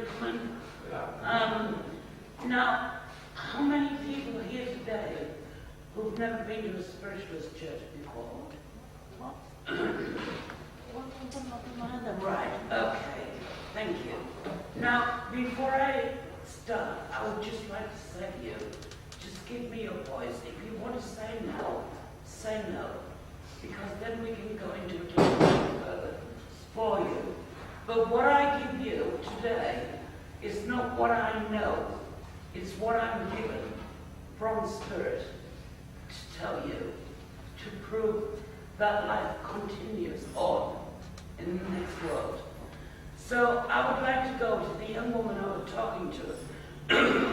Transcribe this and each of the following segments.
gentlemen. Now, how many people here today who've never been to a spiritualist church before? What? Right, okay, thank you. Now, before I start, I would just like to say to you, just give me your voice. If you want to say no, say no. Because then we can go into a different further for you. But what I give you today is not what I know. It's what I'm given from Spirit to tell you, to prove that life continues on in the next world. So I would like to go to the young woman I was talking to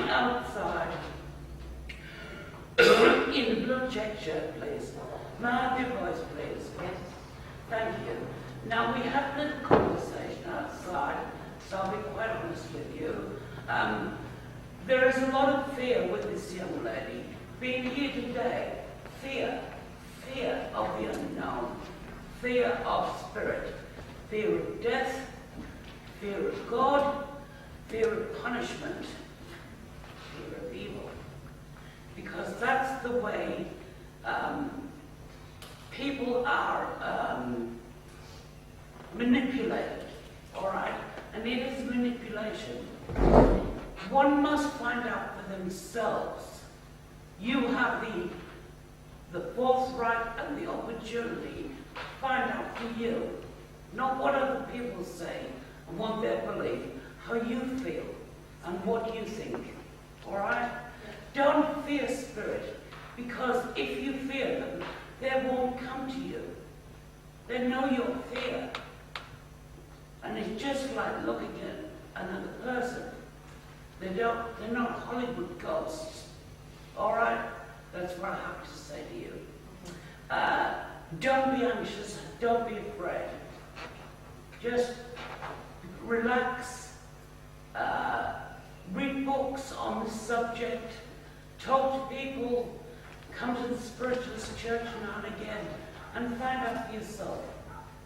outside in the blue check shirt, please. May I have your voice, please? Yes. Thank you. Now, we had a little conversation outside, so I'll be quite honest with you. There is a lot of fear with this young lady. Being here today, fear of the unknown, fear of spirit, fear of death, fear of God, fear of punishment, fear of evil. Because that's the way people are manipulated, all right? And it is manipulation. One must find out for themselves. You have the forthright and the opportunity to find out for you, not what other people say and what they believe, how you feel and what you think, all right? Don't fear spirit, because if you fear them, they won't come to you. They know your fear. And it's just like looking at another person. They're not Hollywood ghosts. All right? That's what I have to say to you. Don't be anxious. Don't be afraid. Just relax. Read books on the subject. Talk to people. Come to the Spiritualist church now and again and find out for yourself.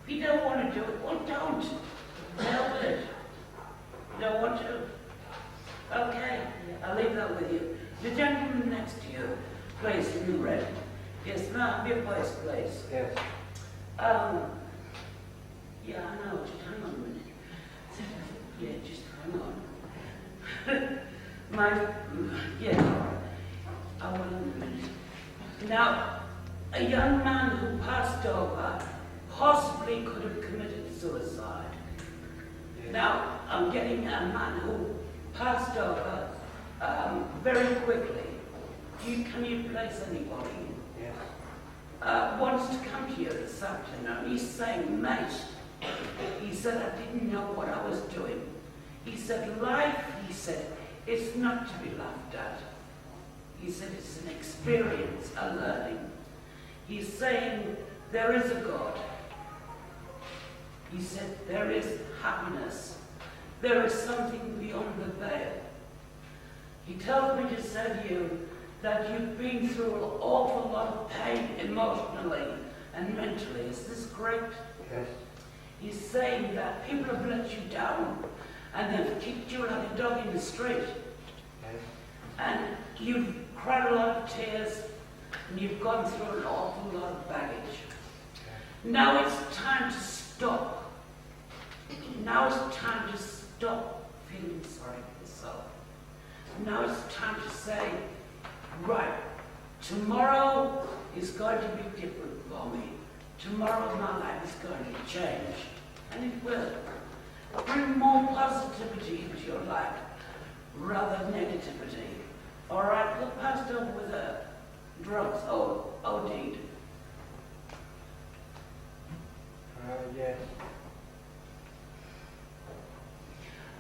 If you don't want to do it, well, don't. Hell with it. You don't want to? Okay, I'll leave that with you. The gentleman next to you, please, in the red. Yes, ma'am, your voice, please. Yes. Yeah, I know. Just hang on a minute. Yeah, just hang on. Yeah, I will in a minute. Now, a young man who passed over possibly could have committed suicide. Yes. Now, I'm getting a man who passed over very quickly. Can you place anybody? Yes. Wants to come to you this afternoon. He's saying, mate, he said, I didn't know what I was doing. He said, life, he said, it's not to be laughed at. He said, it's an experience, a learning. He's saying, there is a God. He said, there is happiness. There is something beyond the veil. He tells me to say to you that you've been through an awful lot of pain emotionally and mentally. Is this correct? Yes. He's saying that people have let you down and they've kicked you like a dog in the street. Yes. And you've cried a lot of tears and you've gone through an awful lot of baggage. Now it's time to stop. Now it's time to stop feeling sorry for yourself. Now it's time to say, right, tomorrow is going to be different for me. Tomorrow my life is going to change. And it will. Bring more positivity into your life rather than negativity. All right, look passed over with drugs. Oh, indeed. Yes.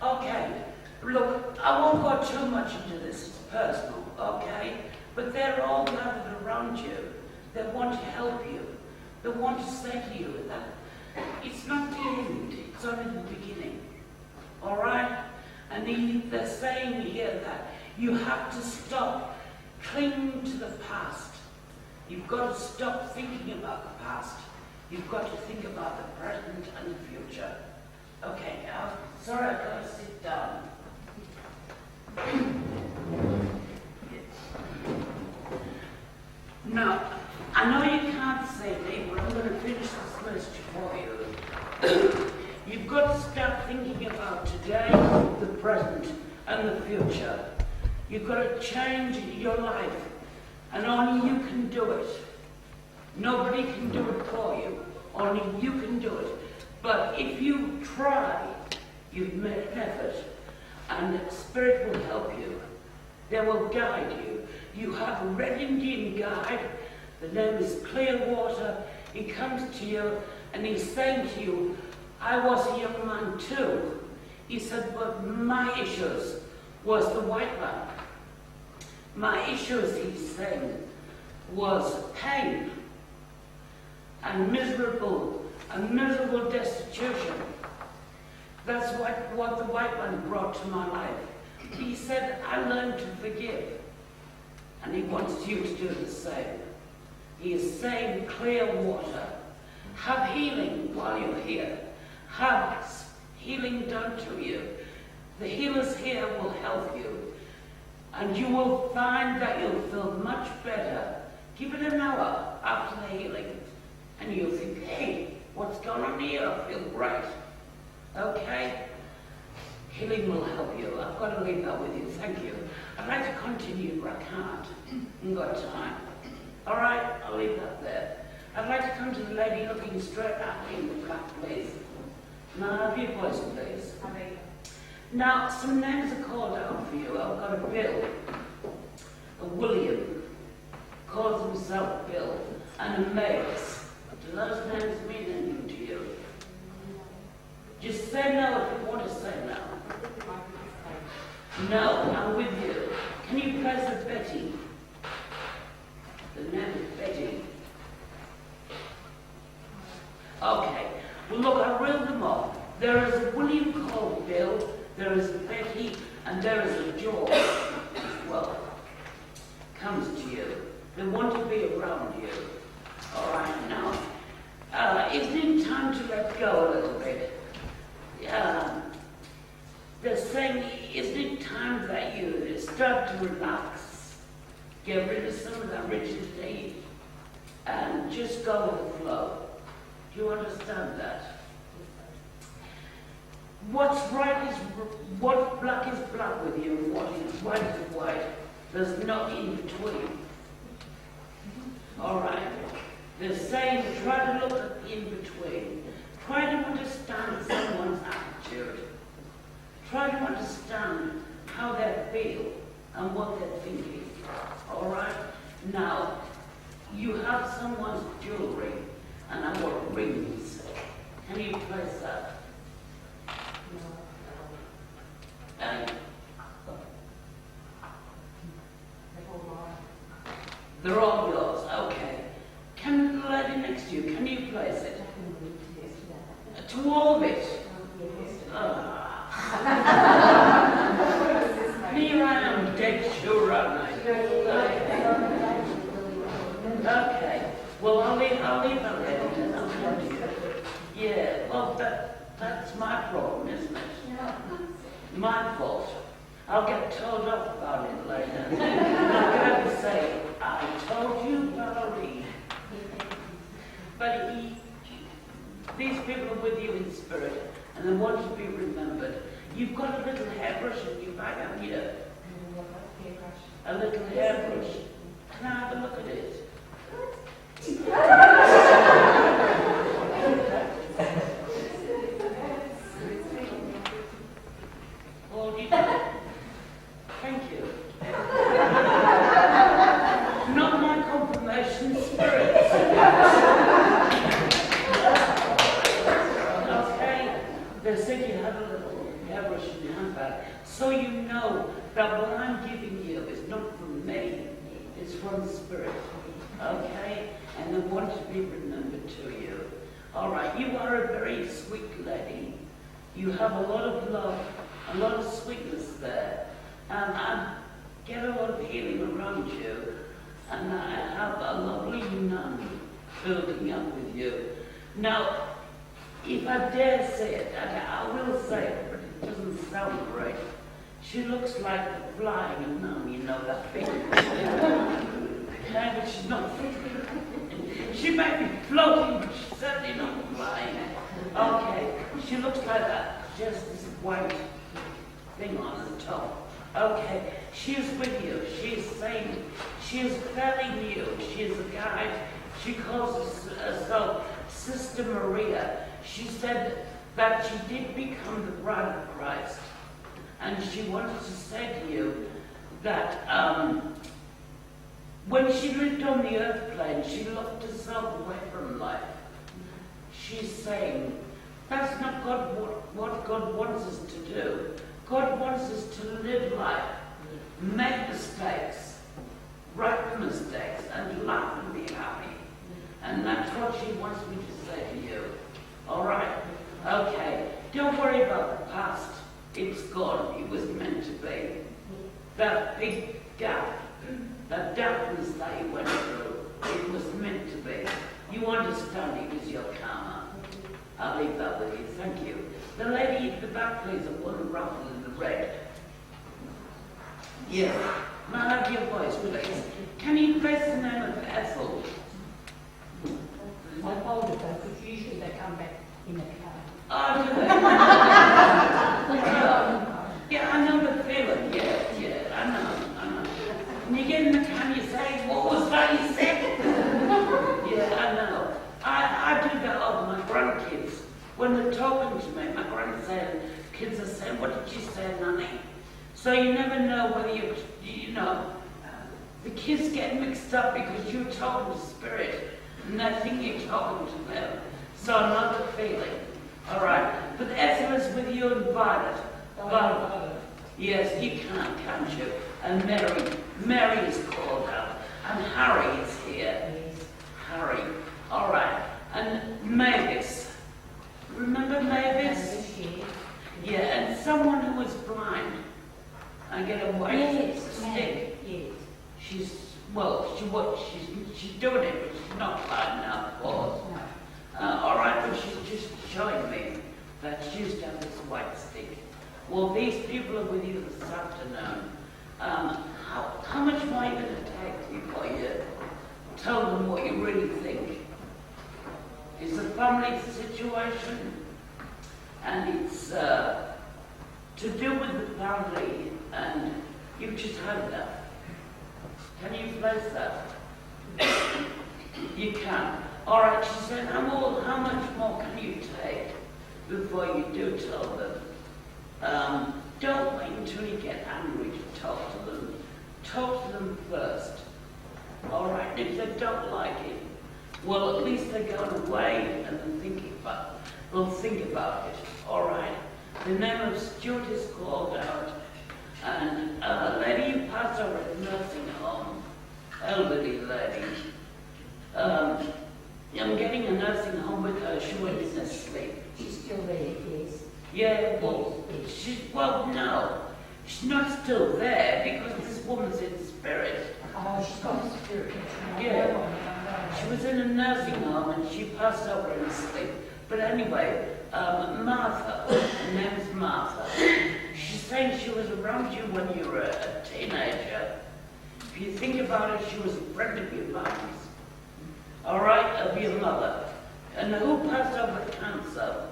Okay, look, I won't go too much into this, it's personal, okay? But they're all gathered around you. They want to help you. They want to say to you that it's not the end, it's only the beginning. All right? And they're saying here that you have to stop clinging to the past. You've got to stop thinking about the past. You've got to think about the present and the future. Okay, now, sorry, I've got to sit down. present and the future. You've got to change your life, and only you can do it. Nobody can do it for you. Only you can do it. But if you try, you've made an effort, and Spirit will help you. They will guide you. You have a Red Indian guide. The name is Clearwater. He comes to you, and he's saying to you, I was a young man too. He said, but my issues was the white man. My issues, he's saying, was pain and miserable destitution. That's what the white man brought to my life. He said, I learned to forgive. And he wants you to do the same. He is saying, clear water. Have healing while you're here. Have healing done to you. The healers here will help you. And you will find that you'll feel much better. Give it an hour after the healing. And you'll think, hey, what's going on here? I feel great. Okay? Healing will help you. I've got to leave that with you. Thank you. I'd like to continue, but I can't. I haven't got time. All right, I'll leave that there. I'd like to come to the lady looking straight at me in the black, please. Now, have your voice, please. Now, some names are called out for you. I've got a Bill, a William, calls himself Bill, and a Mavis. Do those names mean anything to you? Just say no if you want to say no. No, I'm with you. Can you place a Betty? The name is Betty. Okay. Well, look, I reeled them off. There is a William called Bill, there is a Betty, and there is a George as well. Comes to you. They want to be around you. All right, now, isn't it time to let go a little bit? They're saying, isn't it time that you start to relax? Get rid of some of that rigidity and just go with the flow. Do you understand that? What's right is what black is black with you, and what is white is white. There's no in between. All right. They're saying try to look at the in between. Try to understand someone's attitude. Try to understand how they feel and what they're thinking. All right. Now, you have someone's jewelry, and I want rings. Can you place that? They're all yours, okay. Can the lady next to you, can you place it? To all of it? Here I am, dead sure, aren't I? Okay. Well, I'll leave that there. I'll come to you. Yeah, well, that's my problem, isn't it? My fault. I'll get told off about it later. I'm going to say, I told you, Valerie. But these people are with you in spirit, and they want to be remembered. You've got a little hairbrush in your bag, haven't you? A little hairbrush. Can I have a look at it? Hold it up. Thank you. Not my confirmation spirits. Okay. They said you had a little hairbrush in your handbag, so you know that what I'm giving you is not from me, it's from spirit. Okay? And they want to be remembered to you. All right, you are a very sweet lady. You have a lot of love, a lot of sweetness there. And I get a lot of healing around you. And I have a lovely nun building up with you. Now, if I dare say it, I will say it, but it doesn't sound right. She looks like a flying nun, you know, that big but she's not floating. She might be floating, but she's certainly not flying. Okay, she looks like that, just as white. thing on the top. Okay, she's with you. She's saying she's fairly new. She's a guide. She calls herself Sister Maria. She said that she did become the bride of Christ. And she wanted to say to you that when she lived on the earth plane, she locked herself away from life. She's saying, that's not what God wants us to do. God wants us to live life, make mistakes, right the mistakes, and laugh and be happy. And that's what she wants me to say to you. All right? Okay. Don't worry about the past. It's gone. It was meant to be. That big gap, that darkness that you went through, it was meant to be. You understand it was your karma. I'll leave that with you. Thank you. The lady at the back, please, the one ruffled in the red. Yes. May I have your voice, please? Can you place the name of Ethel? I told her though, because usually they come back in a car. Oh, do they? Yeah, I know the feeling. Yeah, I know. And you get in the car and you say, what was that you said? Yeah, I know. I do that over my grandkids. When they're talking to me, my kids are saying, what did you say, Nanny? So you never know whether you know, the kids get mixed up because you're talking to spirit and they think you're talking to them. So I know the feeling. All right. But Ethel is with you and Violet. Violet. Yes, you can't you? And Mary is called out. And Harry is here. Harry. All right. And Mavis. Remember Mavis? Yeah, and someone who was blind. I get a white stick. Yes. She's doing it, but she's not blind now, of course. No. All right, but she's just showing me that she used to have this white stick. Well, these people are with you this afternoon. How much more are you going to take before you tell them what you really think? It's a family situation, and it's to do with the family, and you've just had enough. Can you place that? You can. All right, she said, how much more can you take before you do tell them? Don't wait until you get angry to talk to them. Talk to them first. All right, if they don't like it, well, at least they're going away and they'll think about it. All right. The name of Stuart is called out, and a lady who passed over at nursing home, elderly lady. I'm getting a nursing home with her. She went in her sleep. She's still there, yes. Yeah, well, no, she's not still there because this woman's in spirit. Oh, she's got a spirit. Yeah. She was in a nursing home and she passed over in sleep. But anyway, Martha, her name is Martha. She's saying she was around you when you were a teenager. If you think about it, she was a friend of your mum's. All right, of your mother. And who passed over cancer?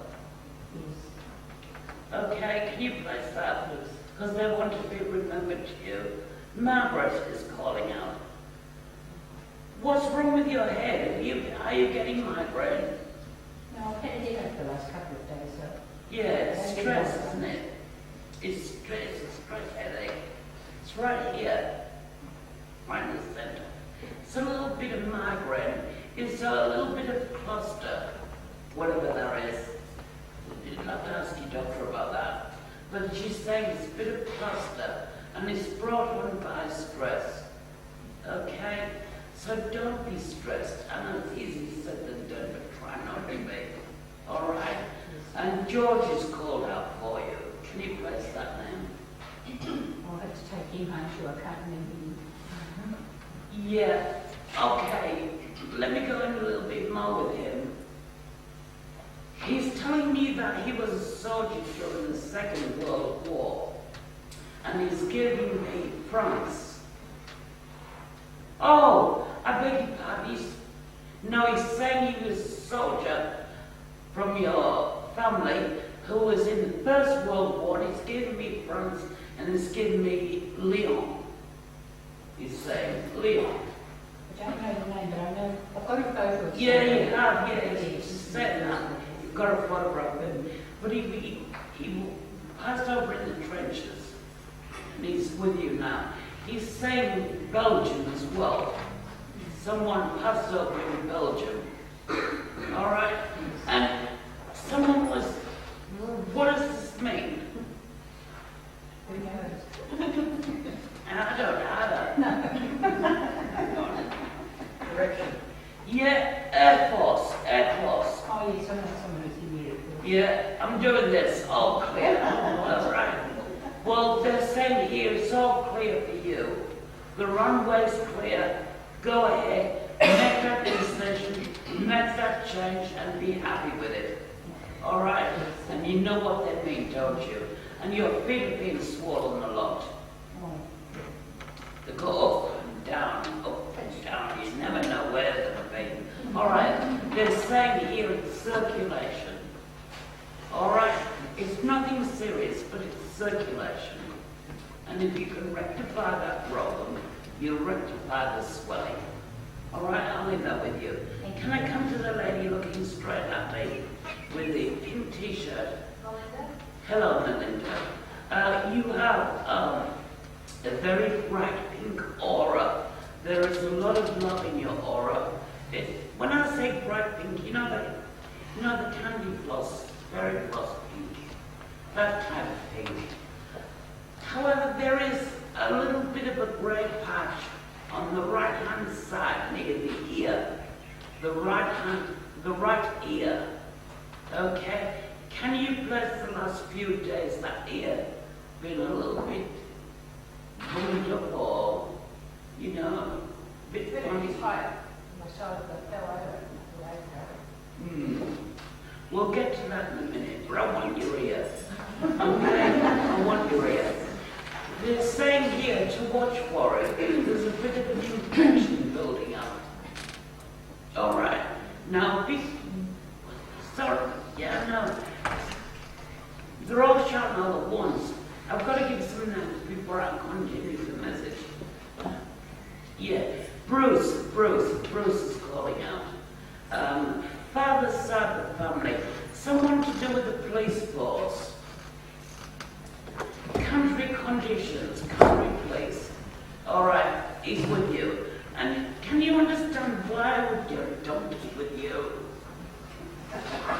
Yes. Okay, can you place that? Because they want to be remembered to you. Margaret is calling out. What's wrong with your head? Are you getting migraine? No, I've had a dinner for the last couple of days, so. Yeah, it's stress, isn't it? It's stress headache. It's right here, right in the center. It's a little bit of migraine. It's a little bit of cluster, whatever that is. You'd have to ask your doctor about that. But she's saying it's a bit of cluster, and it's brought on by stress. Okay? So don't be stressed. I know it's easy said than done, but try not to be. All right? And George is called out for you. Can you place that name? I'll have to take him home, so I can't remember him. Yeah. Okay. Let me go in a little bit more with him. He's telling me that he was a soldier during the Second World War. And he's giving me France. Oh, I beg your pardon. No, he's saying he was a soldier from your family who was in the First World War, and he's given me France, and he's given me Leon. He's saying Leon. I don't know the name, but I know, I've got a photo of Yeah, you somebody. have, yeah, he's said that. You've got a photograph of him. But he passed over in the trenches, and he's with you now. He's saying Belgium as well. Someone passed over in Belgium. All right? And someone was, what does this mean? Who knows? And I don't know. Direction. Yeah, Air Force. Oh, yes, I know someone who's in Europe. Yeah, I'm doing this. All clear. That's right. Well, they're saying here it's all clear for you. The runway's clear. Go ahead, make that decision, make that change, and be happy with it. All right? And you know what they mean, don't you? And your feet are being swollen a lot. Oh. They go up and down. You never know where they're going to be. All right? They're saying here it's circulation. All right? It's nothing serious, but it's circulation. And if you can rectify that problem, you'll rectify the swelling. All right? I'll leave that with you. Can I come to the lady looking straight at me with the pink t-shirt? Melinda? Hello, Melinda. You have a very bright pink aura. There is a lot of love in your aura. When I say bright pink, you know the candy floss, very floss pink, that type of pink. However, there is a little bit of a grey patch on the right-hand side near the ear, the right ear. Okay. Can you bless the last few days that ear been a little bit pulled up or, you know, a bit funny? Higher. My shoulder fell over. We'll get to that in a minute, but I want your ear. Okay? I want your ear. They're saying here to watch for it. There's a bit of an infection building up. All right. Now, sorry. Yeah, no. They're all shouting all at once. I've got to give some names before I continue the message. Yeah, Bruce is calling out. Father's side of the family, someone to do with the police force. Country conditions, country police. All right, he's with you. And can you understand why I would get a donkey with you?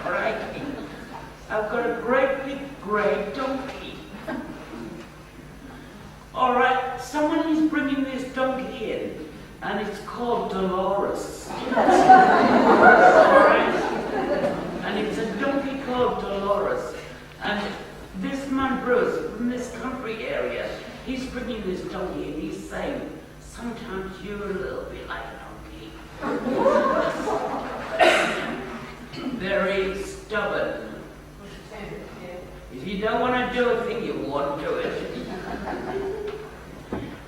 Right? I've got a great big grey donkey. All right, someone is bringing this donkey in, and it's called Dolores. All right? And it's a donkey called Dolores. And this man, Bruce, from this country area, he's bringing this donkey, and he's saying, sometimes you're a little bit like a donkey. Very stubborn. If you don't want to do a thing, you won't do it.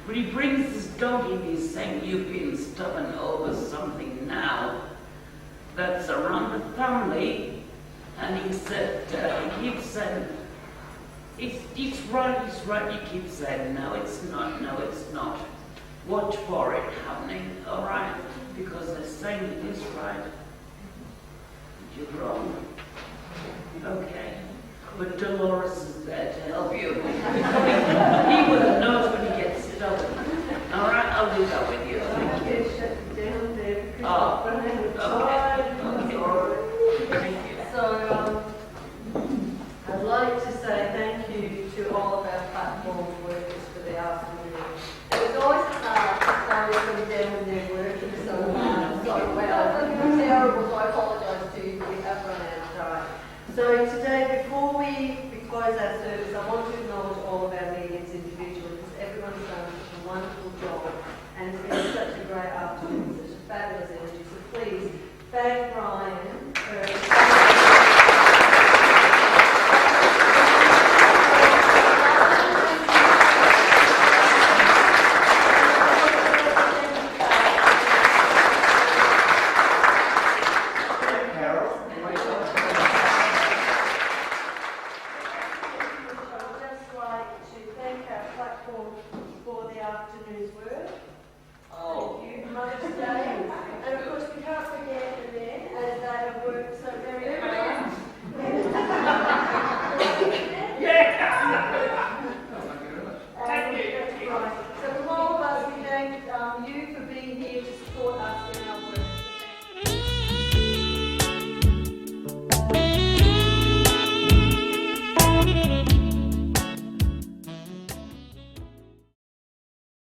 But he brings this donkey and he's saying you've been stubborn over something now that's around the family. And he said, he keeps saying, it's right, you keep saying, no, it's not. Watch for it happening, all right? Because they're saying it is right. You're wrong. Okay. But Dolores is there to help you. He would have knows when he gets stubborn. All right, I'll leave that with you. Thank you. Oh, okay. Thank you. So, I'd like to say thank you to all of our platform workers for the afternoon. It was always hard to stay with them when they're working so hard, so well. It was terrible, so I apologise to you, we have run out of time. So today, before we close our service, I want to acknowledge all of our media for the afternoon's work. Oh, Thank you, Mother's Day. And of course, we can't forget the men, as they have worked so very hard. thank you. Right. So from all of us, we thank you for being here to support us in our work.